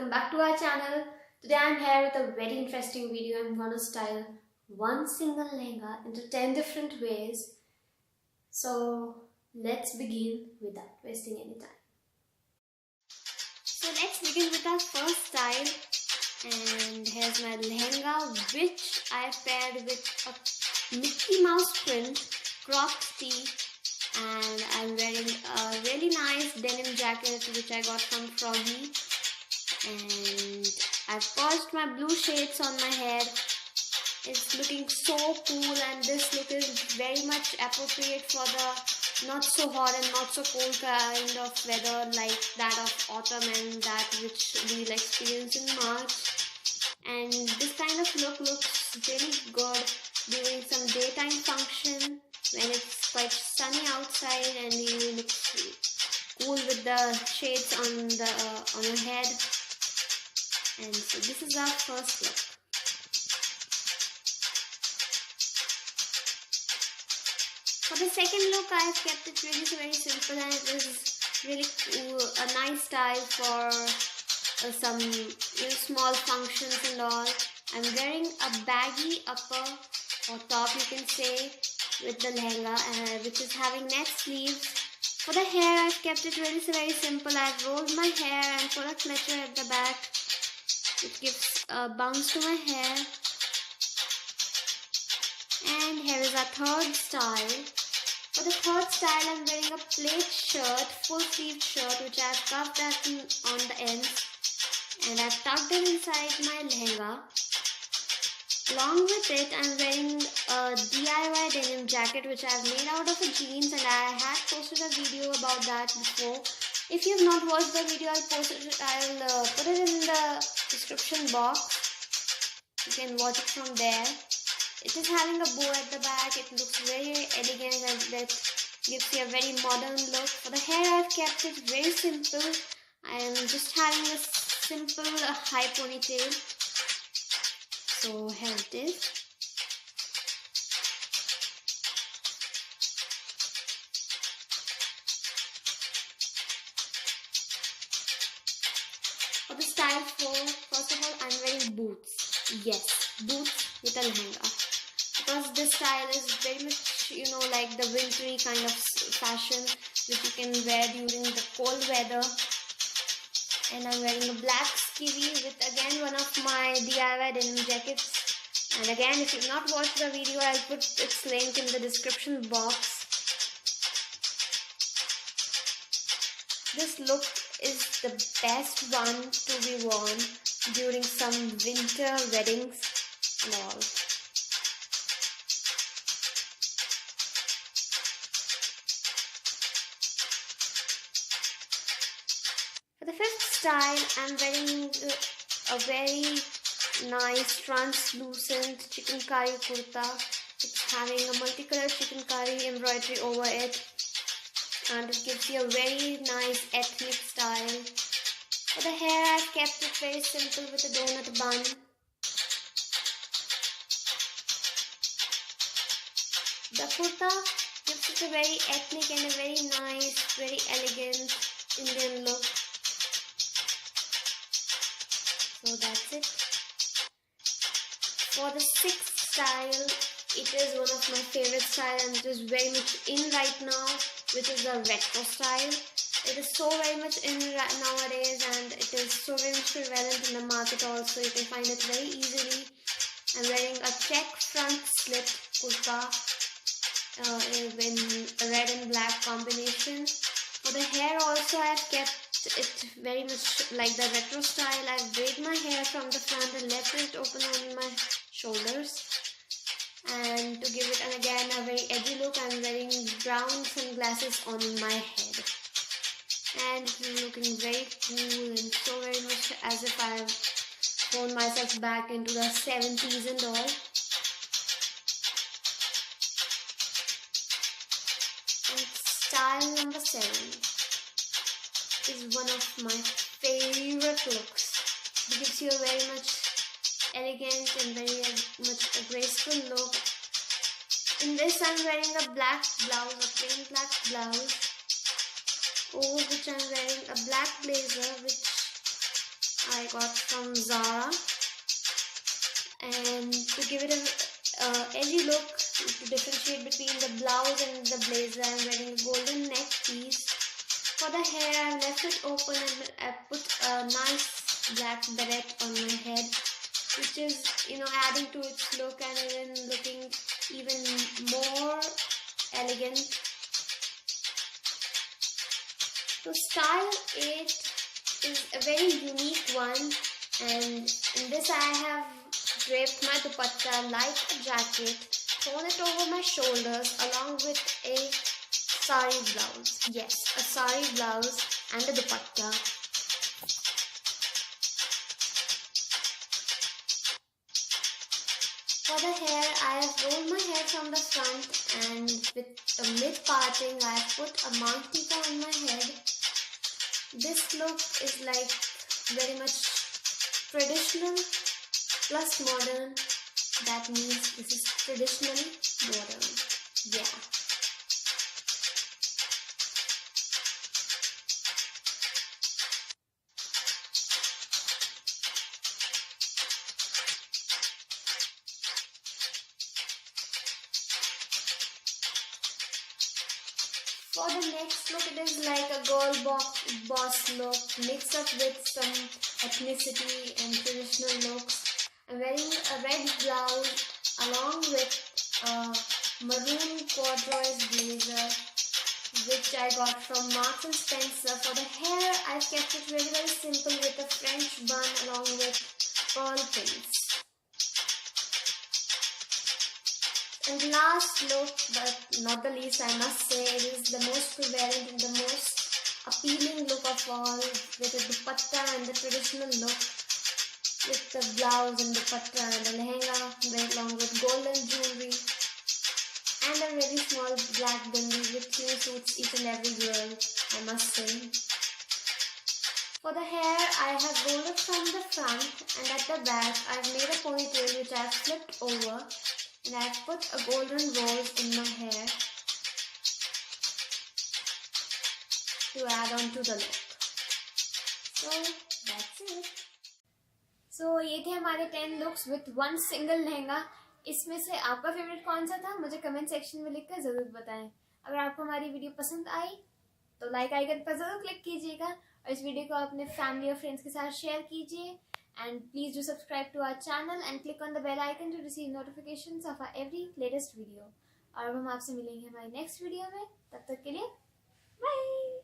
welcome back to our channel. Today I'm here with a very interesting video. I'm gonna style one single lehenga into 10 different ways. So let's begin without wasting any time. So let's begin with our first style, and here's my lehenga, which I've paired with a Mickey Mouse print cropped tee, and I'm wearing a really nice denim jacket which I got from Froggy, and I've polished my blue shades on my head. It's looking so cool, and this look is very much appropriate for the not so hot and not so cold kind of weather like that of autumn and that which we'll experience in March. And this kind of look looks really good during some daytime function when it's quite sunny outside and you look cool with the shades on your head. And so this is our first look. For the second look, I've kept it really very simple, and it is really a nice style for some small functions and all. I'm wearing a baggy upper or top, you can say, with the lehenga, which is having net sleeves. For the hair, I've kept it really very simple. I've rolled my hair and put a clutcher at the back, which gives a bounce to my hair. And here is our third style. For the third style, I'm wearing a plaid shirt, full sleeved shirt, which I've cuffed on the ends, and I've tucked it inside my lehenga. Along with it, I'm wearing a DIY denim jacket which I've made out of a jeans, and I had posted a video about that before. If you have not watched the video, I'll put it in the description box. You can watch it from there. It is having a bow at the back. It looks very elegant, and that gives you a very modern look. For the hair, I've kept it very simple. I am just having a simple high ponytail. So here it is. For the style 4, first of all, I'm wearing boots. Yes, boots with a lehenga. Because this style is very much, like the wintry kind of fashion which you can wear during the cold weather. And I'm wearing a black skivi with again one of my DIY denim jackets. And again, if you've not watched the video, I'll put its link in the description box. This look is the best one to be worn during some winter weddings and all. For the fifth style, I'm wearing a very nice translucent chikankari kurta. It's having a multicolored chikankari embroidery over it, and it gives you a very nice ethnic style. For the hair, I've kept it very simple with a donut bun. The kurta gives it a very ethnic and a very nice, very elegant Indian look. So that's it. For the sixth style, it is one of my favorite styles, and it is very much in right now, which is the retro style. It is so very much in nowadays, and it is so very much prevalent in the market also. You can find it very easily. I'm wearing a check front slit kurta in a red and black combination. For the hair also, I've kept it very much like the retro style. I've braided my hair from the front and left it open on my shoulders. And to give it again a very edgy look, I'm wearing brown sunglasses on my head. And it's looking very cool and so very much as if I've thrown myself back into the 70s and all. And style number 7 is one of my favorite looks. It gives you a very much elegant and very much a graceful look. In this, I'm wearing a black blouse, a plain black blouse, over which I'm wearing a black blazer which I I got from Zara, and to give it a edgy look, to differentiate between the blouse and the blazer, I'm wearing a golden neck piece. For the hair, I've left it open and I put a nice black beret on my head, which is, adding to its look and even looking even more elegant. To style it is a very unique one, and in this I have draped my dupatta like a jacket, thrown it over my shoulders along with a saree blouse. Yes, a saree blouse and a dupatta. For the hair, I have rolled my hair from the front, and with a mid-parting, I have put a Maang Teeka on my head. This look is like very much traditional plus modern. That means this is traditionally modern. Yeah. For the next look, it is like a girl boss look mixed up with some ethnicity and traditional looks. I'm wearing a red blouse along with a maroon corduroy blazer, which I got from Marks and Spencer. For the hair, I've kept it very simple with a French bun along with pearl pins. And last look, but not the least, I must say, it is the most prevalent and the most appealing look of all, with a dupatta and the traditional look, with the blouse and dupatta and the lehenga, along with golden jewellery, and a very small black bindi, which suits each and every girl, I must say. For the hair, I have rolled it from the front, and at the back, I've made a ponytail which I have flipped over. And I have put a golden rose in my hair to add on to the look. So that's it. So ये थे हमारे 10 looks with one single lehenga. इसमें से आपका favourite कौन सा था मुझे कमेंट सेक्शन में लिखकर जरूर बताएं. अगर आपको हमारी वीडियो पसंद आई तो लाइक आइकन पर जरूर क्लिक कीजिएगा और इस वीडियो को अपने फैमिली और फ्रेंड्स के साथ शेयर कीजिए. And please do subscribe to our channel and click on the bell icon to receive notifications of our every latest video. और अब हम आपसे मिलेंगे हमारी नेक्स्ट वीडियो में. तब तक के लिए बाय.